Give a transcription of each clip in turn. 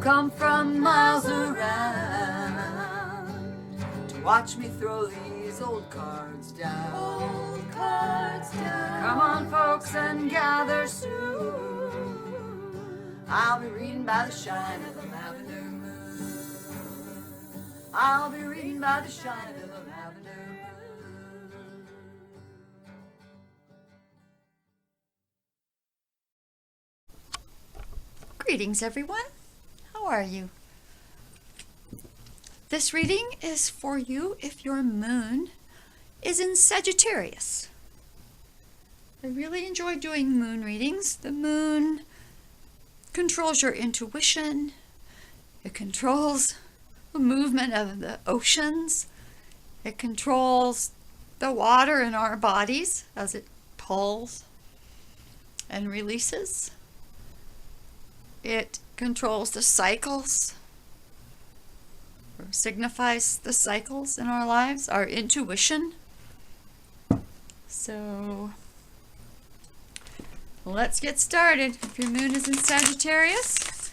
come from miles around to watch me throw these old cards down. Old cards down. Come on, folks, and gather soon. I'll be reading by the shine of the lavender moon. I'll be reading by the shine of the lavender moon. Greetings, everyone. How are you? This reading is for you if your moon is in Sagittarius. I really enjoy doing moon readings. The moon controls your intuition. It controls the movement of the oceans. It controls the water in our bodies as it pulls and releases. It controls the cycles, or signifies the cycles in our lives, our intuition. So let's get started. If your moon is in Sagittarius,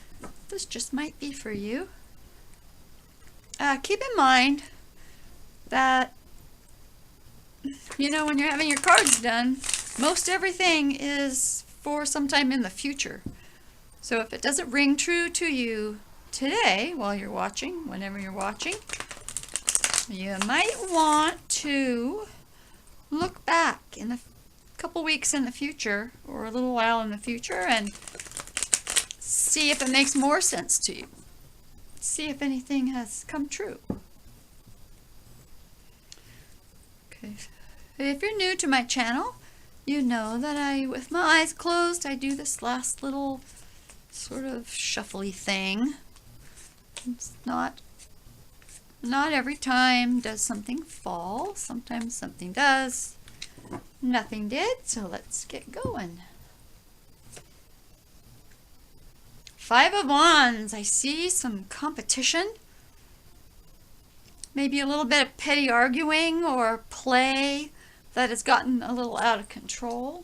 this just might be for you. Keep in mind that, when you're having your cards done, most everything is for sometime in the future. So if it doesn't ring true to you today while you're watching, whenever you're watching, you might want to look back in a couple weeks in the future or a little while in the future and see if it makes more sense to you. See if anything has come true. Okay. If you're new to my channel, you know that with my eyes closed, I do this last little sort of shuffly thing. It's not every time does something fall. Sometimes something does. Nothing did, so let's get going. 5 of Wands. I see some competition. Maybe a little bit of petty arguing or play that has gotten a little out of control.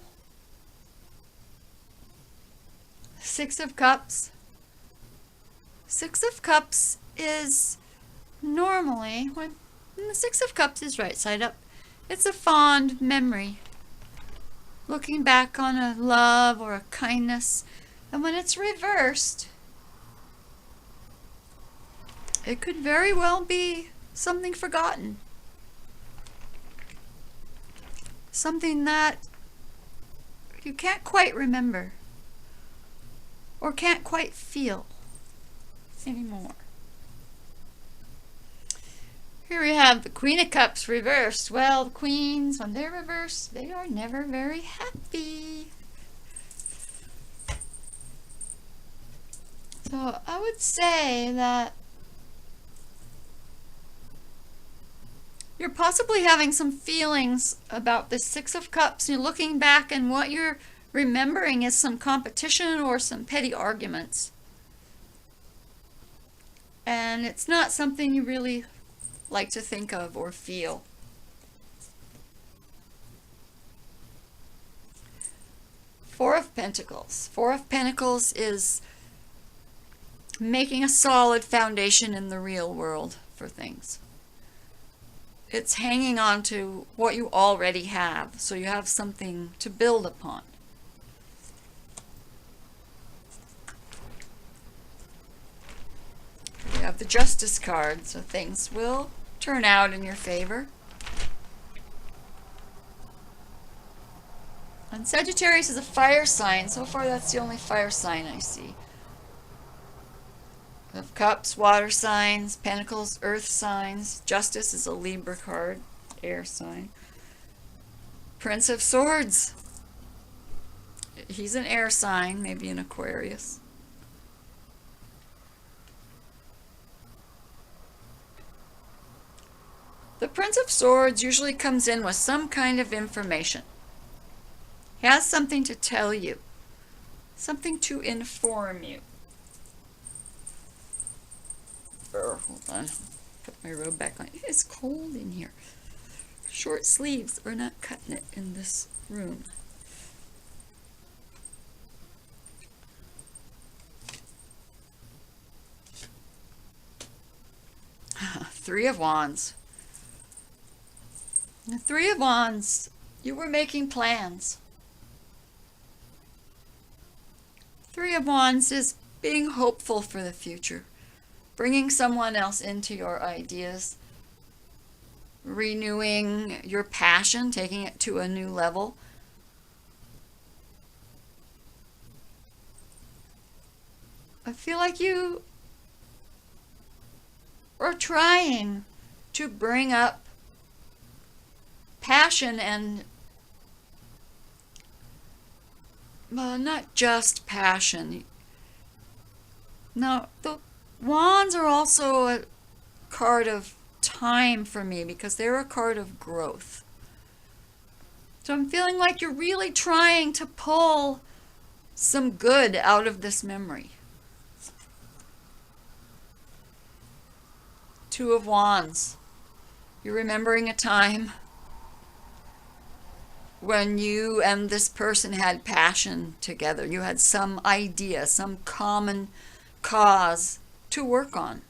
6 of Cups. 6 of Cups is normally, when the 6 of Cups is right side up, it's a fond memory. Looking back on a love or a kindness. And when it's reversed, it could very well be something forgotten. Something that you can't quite remember. Or can't quite feel anymore. Here we have the Queen of Cups reversed. Well, the queens, when they're reversed, they are never very happy. So I would say that you're possibly having some feelings about the 6 of Cups. You're looking back and what you're remembering is some competition or some petty arguments. And it's not something you really like to think of or feel. 4 of Pentacles. 4 of Pentacles is making a solid foundation in the real world for things. It's hanging on to what you already have, so you have something to build upon. You have the Justice card, so things will turn out in your favor. And Sagittarius is a fire sign. So far, that's the only fire sign I see. Of Cups, water signs. Pentacles, earth signs. Justice is a Libra card, air sign. Prince of Swords. He's an air sign, maybe an Aquarius. The Prince of Swords usually comes in with some kind of information. He has something to tell you, something to inform you. Hold on, put my robe back on. It is cold in here. Short sleeves are not cutting it in this room. Three of Wands. The Three of Wands, you were making plans. Three of Wands is being hopeful for the future, bringing someone else into your ideas, renewing your passion, taking it to a new level. I feel like you are trying to bring up passion and, well, not just passion. Now, the Wands are also a card of time for me because they're a card of growth. So I'm feeling like you're really trying to pull some good out of this memory. Two of Wands. You're remembering a time when you and this person had passion together. You had some idea, some common cause to work on.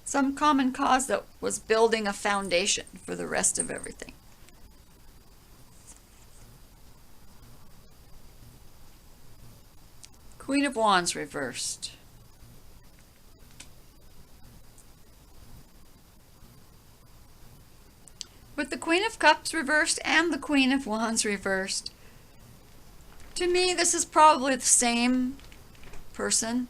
Some common cause that was building a foundation for the rest of everything. Queen of Wands reversed. With the Queen of Cups reversed and the Queen of Wands reversed, to me this is probably the same person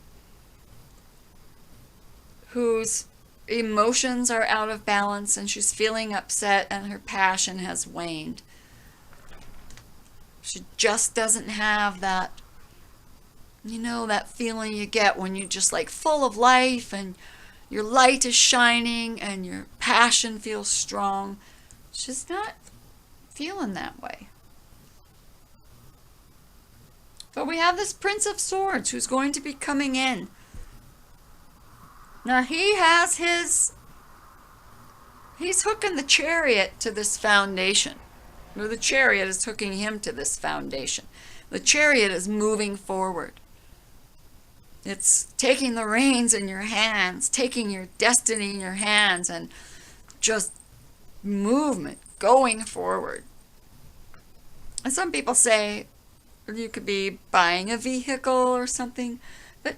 whose emotions are out of balance and she's feeling upset and her passion has waned. She just doesn't have that, you know, that feeling you get when you're just like full of life and your light is shining and your passion feels strong. She's not feeling that way. But we have this Prince of Swords who's going to be coming in. Now he has he's hooking the Chariot to this foundation. Or the Chariot is hooking him to this foundation. The Chariot is moving forward. It's taking the reins in your hands, taking your destiny in your hands, and just movement, going forward. And some people say you could be buying a vehicle or something, but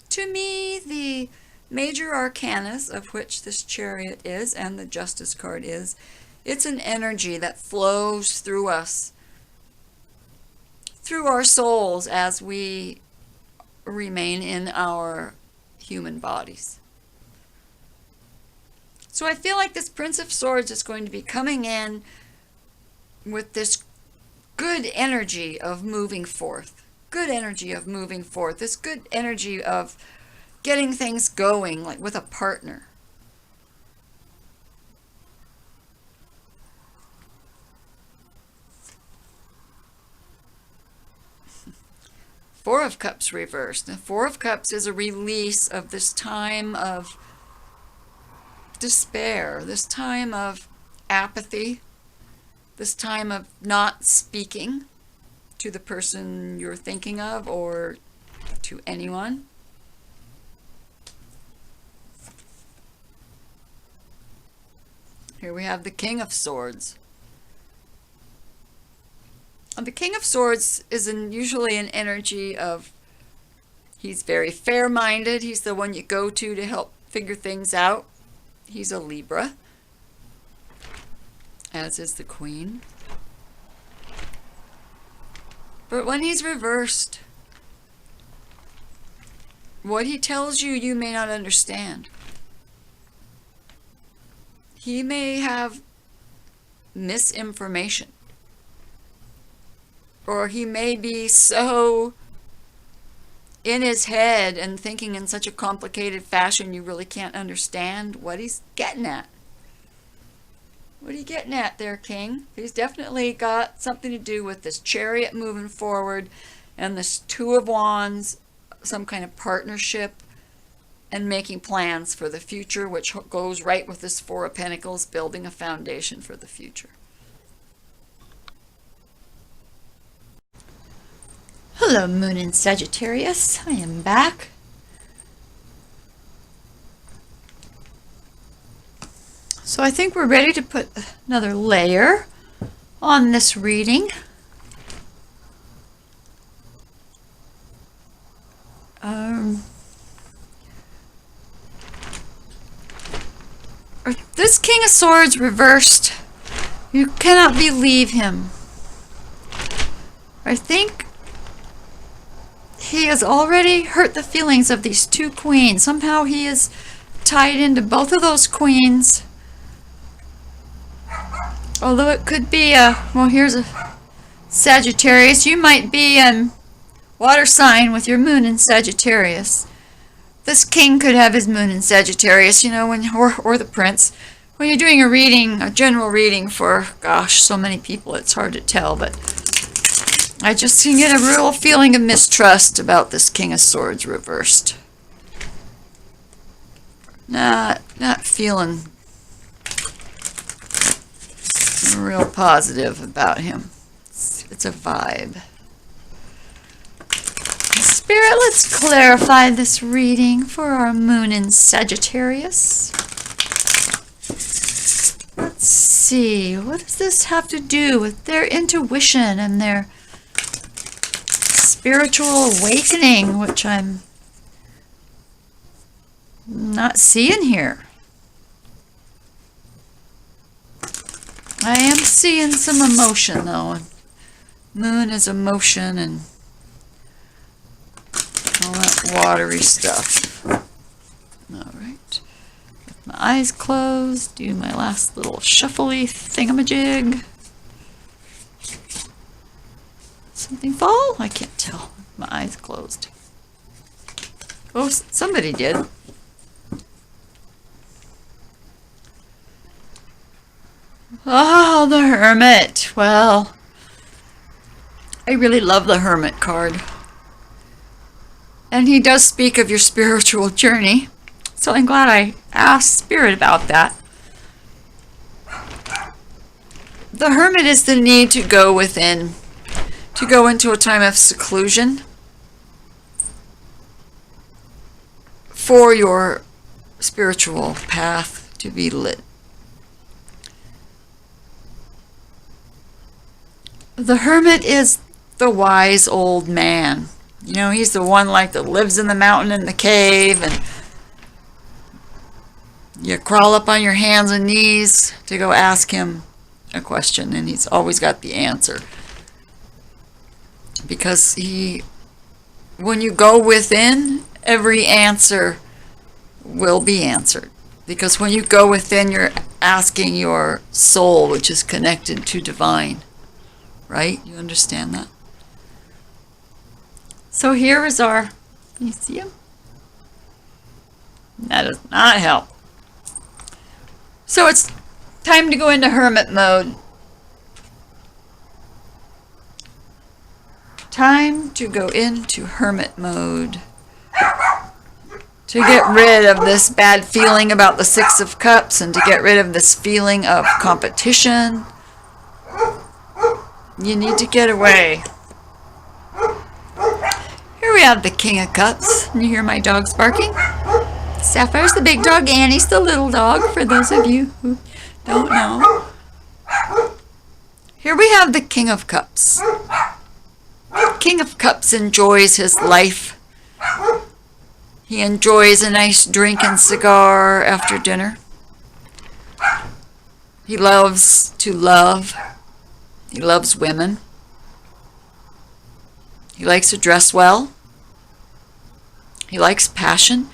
to me the major arcanas, of which this Chariot is and the Justice card is, it's an energy that flows through us, through our souls as we remain in our human bodies. So I feel like this Prince of Swords is going to be coming in with this good energy of moving forth. Good energy of moving forth. This good energy of getting things going, like with a partner. Four of Cups reversed. The Four of Cups is a release of this time of despair, this time of apathy, this time of not speaking to the person you're thinking of or to anyone. Here we have the King of Swords. And the King of Swords is usually an energy of, he's very fair-minded. He's the one you go to help figure things out. He's a Libra, as is the Queen. But when he's reversed, what he tells you, you may not understand. He may have misinformation. Or he may be so in his head and thinking in such a complicated fashion you really can't understand what he's getting at. What are you getting at there, King? He's definitely got something to do with this Chariot moving forward and this Two of Wands, some kind of partnership and making plans for the future, which goes right with this Four of Pentacles, building a foundation for the future. Hello, Moon in Sagittarius. I am back. So I think we're ready to put another layer on this reading. This King of Swords reversed. You cannot believe him. I think he has already hurt the feelings of these two queens. Somehow he is tied into both of those queens. Although it could be well, here's a Sagittarius. You might be a water sign with your moon in Sagittarius. This king could have his moon in Sagittarius, you know, or the prince. When you're doing a reading, a general reading for, gosh, so many people, it's hard to tell, but I just can get a real feeling of mistrust about this King of Swords reversed. Not feeling real positive about him. It's a vibe. Spirit, let's clarify this reading for our moon in Sagittarius. Let's see, what does this have to do with their intuition and their spiritual awakening, which I'm not seeing here? I am seeing some emotion though. Moon is emotion and all that watery stuff. Alright. With my eyes closed, do my last little shuffly thingamajig. Something fall? I can't tell. My eyes closed. Oh, somebody did. Oh, the Hermit. Well, I really love the Hermit card. And he does speak of your spiritual journey. So I'm glad I asked Spirit about that. The Hermit is the need to go within, to go into a time of seclusion for your spiritual path to be lit. The Hermit is the wise old man. You know, he's the one like that lives in the mountain in the cave, and you crawl up on your hands and knees to go ask him a question, and he's always got the answer. Because when you go within, every answer will be answered. Because when you go within, you're asking your soul, which is connected to divine. Right? You understand that? So here is our, can you see him? That does not help. So it's time to go into Hermit mode. Time to go into Hermit mode. To get rid of this bad feeling about the Six of Cups and to get rid of this feeling of competition. You need to get away. Here we have the King of Cups. You hear my dogs barking? Sapphire's the big dog, Annie's the little dog, for those of you who don't know. Here we have the King of Cups. King of Cups enjoys his life. He enjoys a nice drink and cigar after dinner. He loves to love. He loves women. He likes to dress well. He likes passion,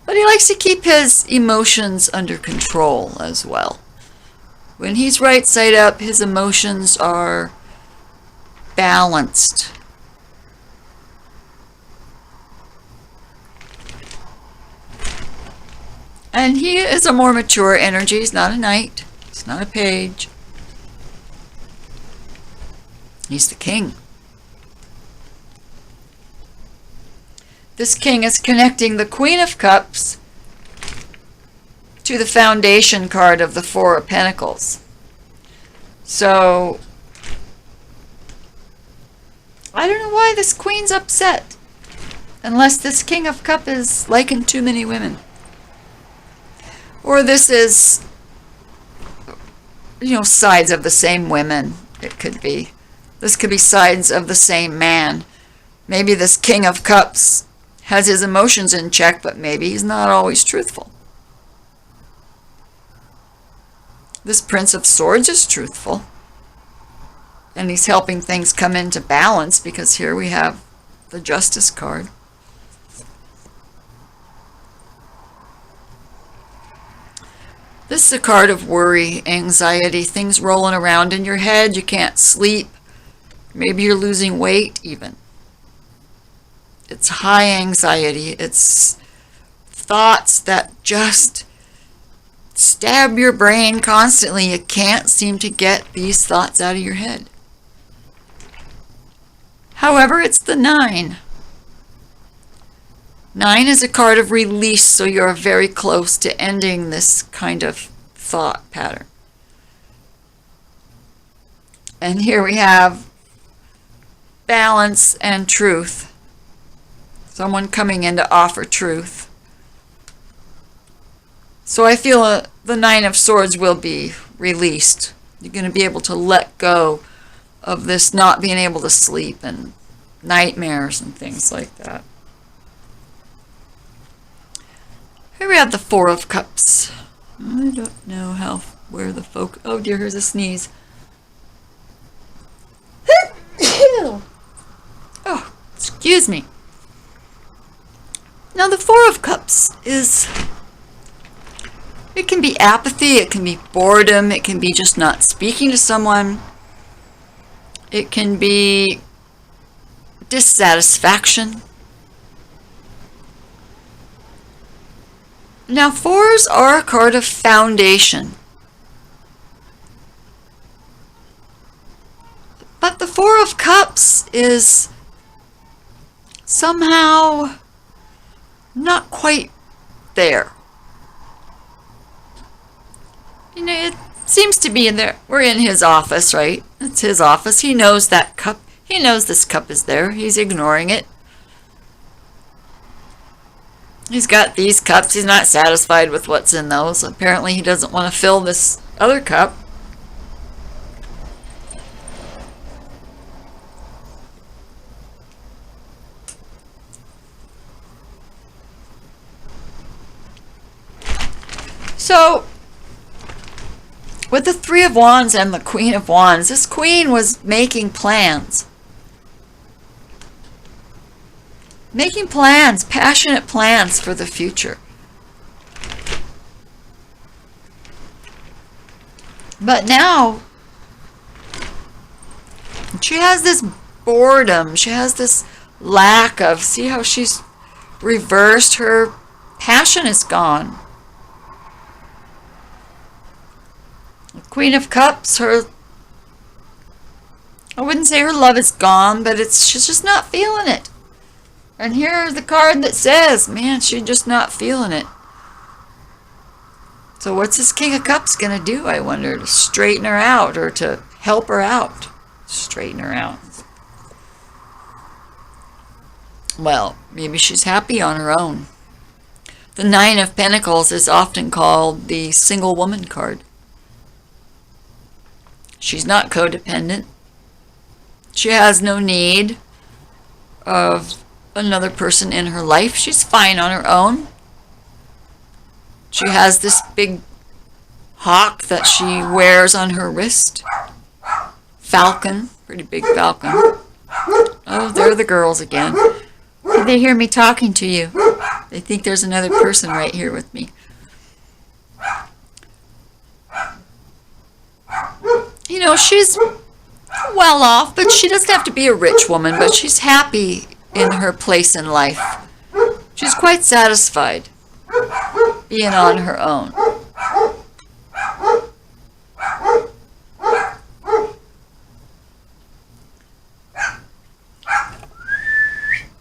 but he likes to keep his emotions under control as well. When he's right side up, his emotions are balanced. And he is a more mature energy. He's not a knight. He's not a page. He's the king. This king is connecting the Queen of Cups to the foundation card of the Four of Pentacles. So, I don't know why this queen's upset. Unless this King of Cups is liking too many women. Or this is sides of the same women. It could be. This could be sides of the same man. Maybe this King of Cups has his emotions in check, but maybe he's not always truthful. This Prince of Swords is truthful. And he's helping things come into balance, because here we have the Justice card. This is a card of worry, anxiety, things rolling around in your head. You can't sleep. Maybe you're losing weight even. It's high anxiety. It's thoughts that just stab your brain constantly. You can't seem to get these thoughts out of your head. However, it's the 9. 9 is a card of release, so you're very close to ending this kind of thought pattern. And here we have balance and truth. Someone coming in to offer truth. So I feel the 9 of Swords will be released. You're going to be able to let go of this not being able to sleep and nightmares and things like that. Here we have the 4 of Cups. I don't know where the folk... Oh dear, here's a sneeze. Oh, excuse me. Now the 4 of Cups is... It can be apathy, it can be boredom, it can be just not speaking to someone. It can be dissatisfaction. Now 4s are a card of foundation. But the 4 of Cups is somehow not quite there. It seems to be in there. We're in his office, right? It's his office. He knows that cup. He knows this cup is there. He's ignoring it. He's got these cups. He's not satisfied with what's in those. Apparently he doesn't want to fill this other cup. So, with the 3 of Wands and the Queen of Wands, this Queen was making plans. Making plans, passionate plans for the future. But now, she has this boredom. She has this lack of, see how she's reversed? Her passion is gone. Queen of Cups, I wouldn't say her love is gone, but she's just not feeling it. And here's the card that says, man, she's just not feeling it. So what's this King of Cups going to do, I wonder, to straighten her out or to help her out? Straighten her out. Well, maybe she's happy on her own. The 9 of Pentacles is often called the single woman card. She's not codependent. She has no need of another person in her life. She's fine on her own. She has this big hawk that she wears on her wrist. Falcon, pretty big falcon. Oh, there are the girls again. They hear me talking to you. They think there's another person right here with me. She's well off, but she doesn't have to be a rich woman, but she's happy in her place in life. She's quite satisfied being on her own.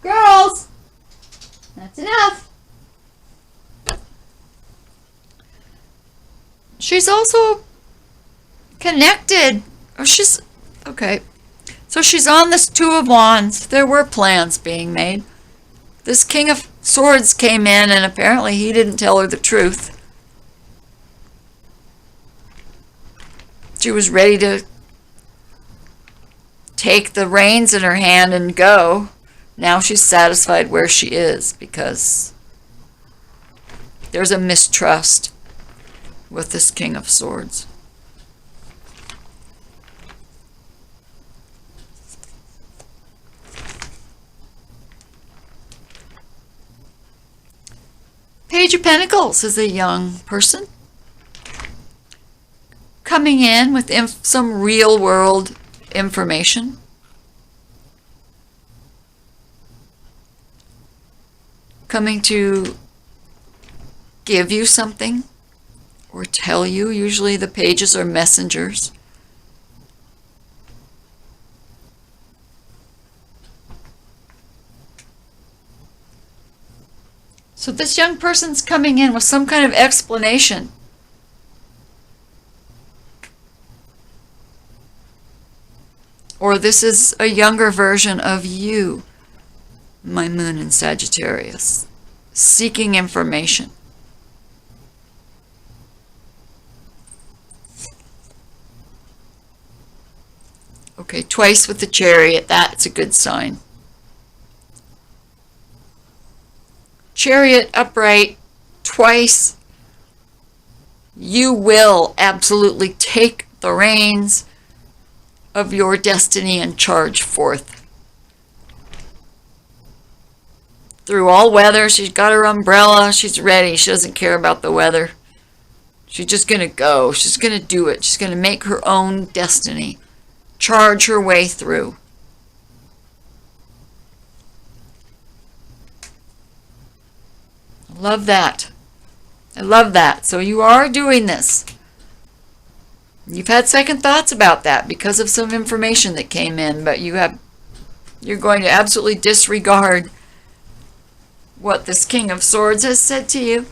Girls, that's enough. She's also connected. Okay. So she's on this 2 of Wands. There were plans being made. This King of Swords came in, and apparently he didn't tell her the truth. She was ready to take the reins in her hand and go. Now she's satisfied where she is because there's a mistrust with this King of Swords. Page of Pentacles is a young person coming in with some real world information. Coming to give you something or tell you. Usually the pages are messengers. So this young person's coming in with some kind of explanation. Or this is a younger version of you, my moon in Sagittarius, seeking information. Okay, twice with the Chariot, that's a good sign. Chariot upright, twice. You will absolutely take the reins of your destiny and charge forth. Through all weather, she's got her umbrella, she's ready, she doesn't care about the weather. She's just going to go, she's going to do it, she's going to make her own destiny, charge her way through. I love that. I love that. So you are doing this. You've had second thoughts about that because of some information that came in, but you're going to absolutely disregard what this King of Swords has said to you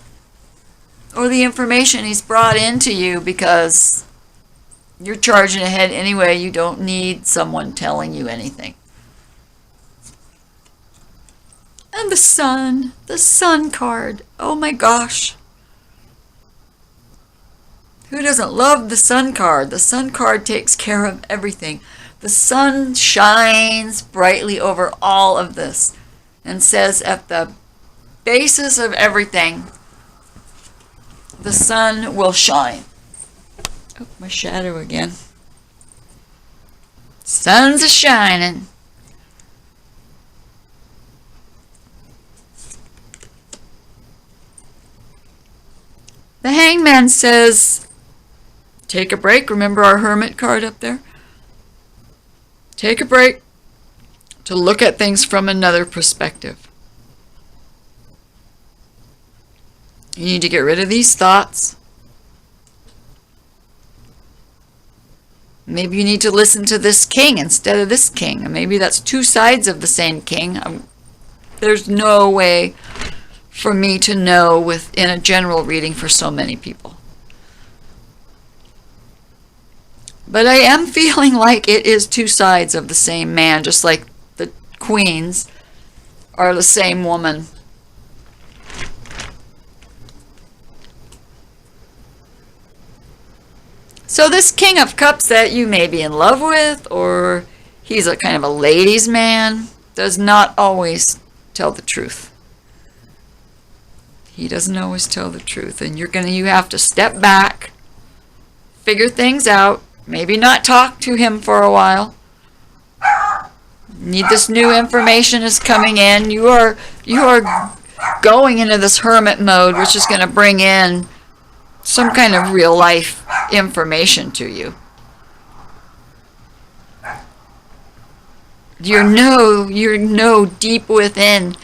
or the information he's brought into you because you're charging ahead anyway. You don't need someone telling you anything. And the Sun card. Oh my gosh. Who doesn't love the Sun card? The Sun card takes care of everything. The sun shines brightly over all of this and says at the basis of everything, the sun will shine. Oh, my shadow again. Sun's a shining. The Hangman says, take a break. Remember our Hermit card up there? Take a break to look at things from another perspective. You need to get rid of these thoughts. Maybe you need to listen to this king instead of this king. And maybe that's two sides of the same king. There's no way for me to know within a general reading for so many people. But I am feeling like it is two sides of the same man, just like the queens are the same woman. So this King of Cups that you may be in love with, or he's a kind of a ladies' man, does not always tell the truth. He doesn't always tell the truth, and you have to step back, figure things out, maybe not talk to him for a while. Need this new information is coming in. You are going into this hermit mode, which is going to bring in some kind of real life information to you. You know deep within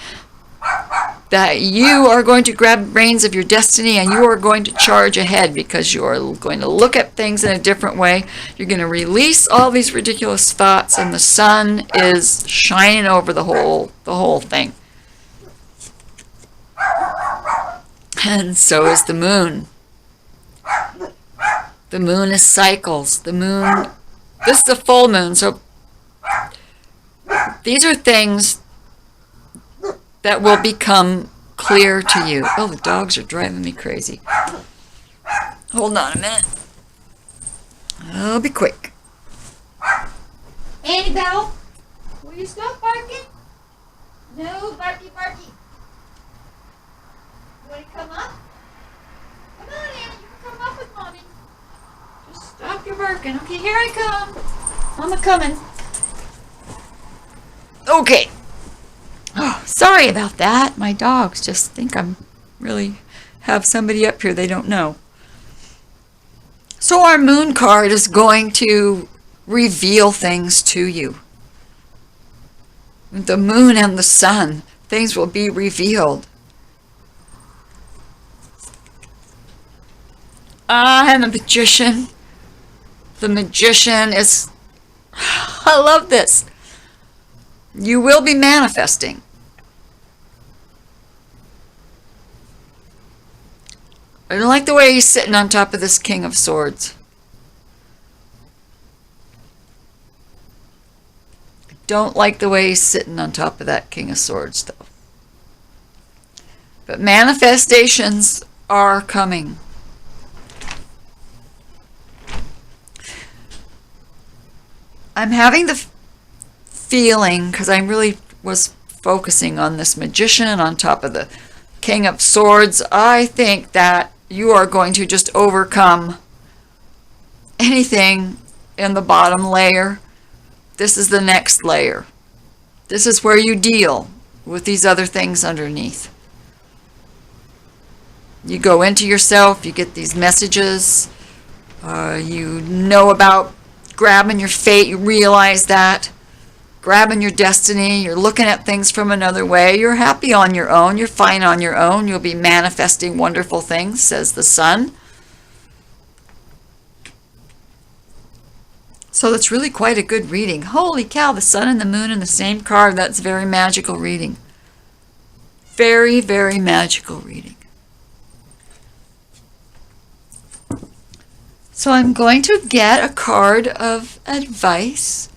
that you are going to grab reins of your destiny and you are going to charge ahead because you are going to look at things in a different way. You're going to release all these ridiculous thoughts, and the sun is shining over the whole thing. And so is the moon. The moon is cycles. The moon, this is a full moon, so these are things that will become clear to you. Oh, the dogs are driving me crazy. Hold on a minute. I'll be quick. Annabelle, will you stop barking? No, barky, barky. You want to come up? Come on, Annie, you can come up with Mommy. Just stop your barking. Okay, here I come. I'm a-coming. Okay. Oh, sorry about that. My dogs just think I'm really have somebody up here they don't know. So our moon card is going to reveal things to you. The moon and the sun, things will be revealed. And the magician. The magician is, I love this. You will be manifesting. I don't like the way he's sitting on top of this King of Swords. I don't like the way he's sitting on top of that King of Swords, though. But manifestations are coming. I'm having the feeling, because I really was focusing on this magician on top of the King of Swords, I think that you are going to just overcome anything in the bottom layer. This is the next layer. This is where you deal with these other things underneath. You go into yourself, you get these messages, you know about grabbing your fate, you realize that. Grabbing your destiny, you're looking at things from another way, you're happy on your own, you're fine on your own, you'll be manifesting wonderful things, says the sun. So that's really quite a good reading. Holy cow, the sun and the moon in the same card, that's very magical reading. Very, very magical reading. So I'm going to get a card of advice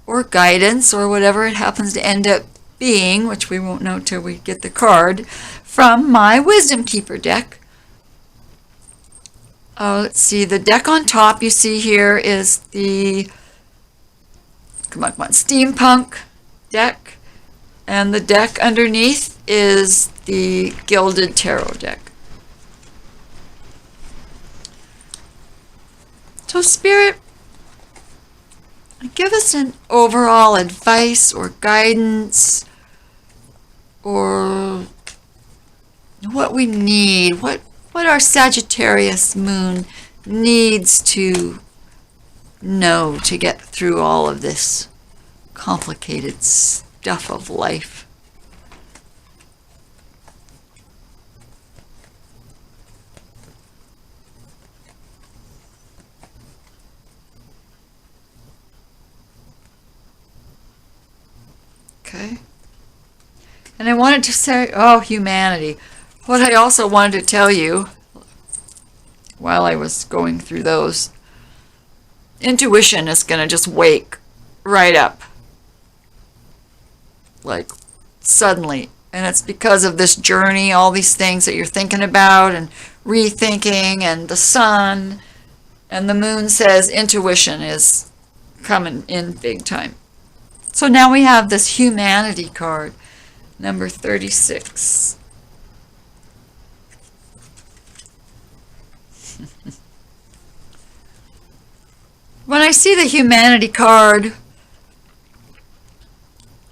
or guidance or whatever it happens to end up being, which we won't know till we get the card, from my Wisdom Keeper deck. Let's see, the deck on top you see here is the, come on, steampunk deck, and the deck underneath is the Gilded Tarot deck. So Spirit, give us an overall advice or guidance or what we need, what our Sagittarius moon needs to know to get through all of this complicated stuff of life. Okay. And I wanted to say, oh, humanity. What I also wanted to tell you while I was going through those, intuition is going to just wake right up. Like, suddenly. And it's because of this journey, all these things that you're thinking about and rethinking, and the sun and the moon says intuition is coming in big time. So now we have this humanity card, number 36. When I see the humanity card,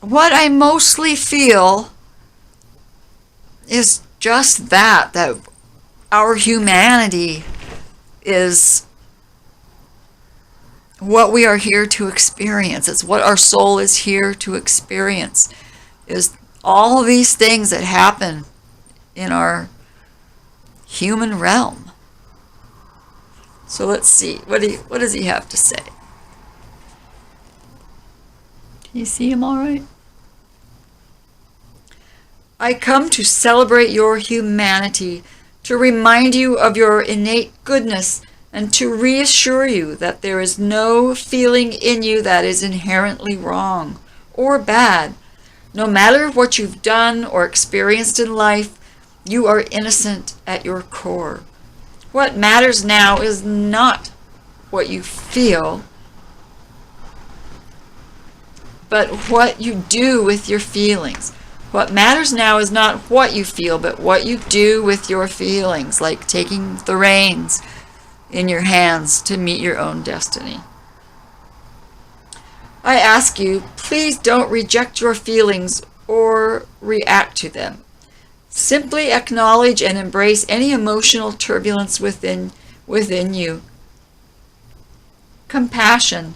what I mostly feel is just that our humanity is what we are here to experience. It's what our soul is here to experience, is all these things that happen in our human realm. So let's see, what does he have to say? Can you see him all right? I come to celebrate your humanity, to remind you of your innate goodness, and to reassure you that there is no feeling in you that is inherently wrong or bad. No matter what you've done or experienced in life, you are innocent at your core. What matters now is not what you feel, but what you do with your feelings. What matters now is not what you feel, but what you do with your feelings, like taking the reins in your hands to meet your own destiny. I ask you, please don't reject your feelings or react to them. Simply acknowledge and embrace any emotional turbulence within you. Compassion,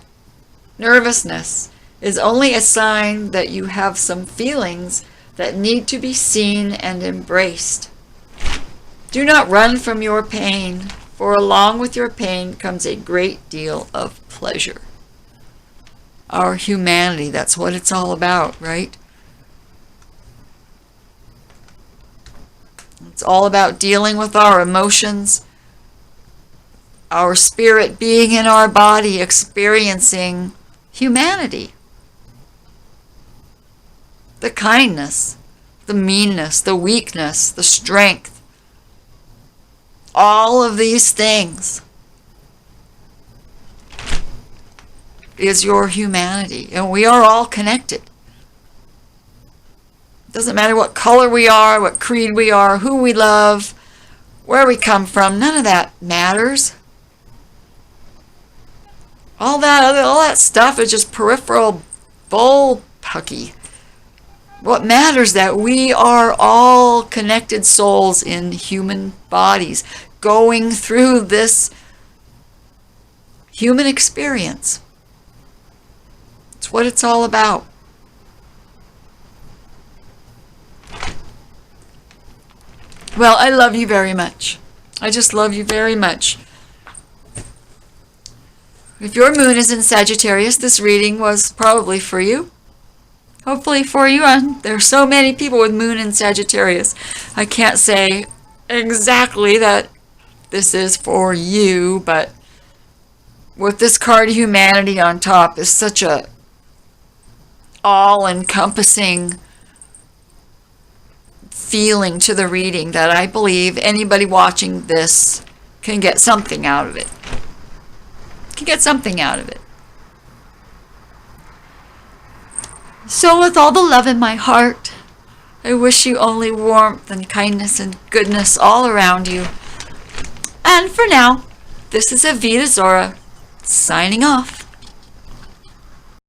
nervousness, is only a sign that you have some feelings that need to be seen and embraced. Do not run from your pain, for along with your pain comes a great deal of pleasure. Our humanity, that's what it's all about, right? It's all about dealing with our emotions, our spirit being in our body, experiencing humanity. The kindness, the meanness, the weakness, the strength. All of these things is your humanity. And we are all connected. It doesn't matter what color we are, what creed we are, who we love, where we come from. None of that matters. All that stuff is just peripheral bullpucky. What matters is that we are all connected souls in human bodies going through this human experience. It's what it's all about. Well, I love you very much. I just love you very much. If your moon is in Sagittarius, this reading was probably for you. Hopefully for you. There's so many people with moon in Sagittarius. I can't say exactly that this is for you, but with this card humanity on top is such a all-encompassing feeling to the reading that I believe anybody watching this can get something out of it. Can get something out of it. So with all the love in my heart, I wish you only warmth and kindness and goodness all around you. And for now, this is Avitazorrah signing off.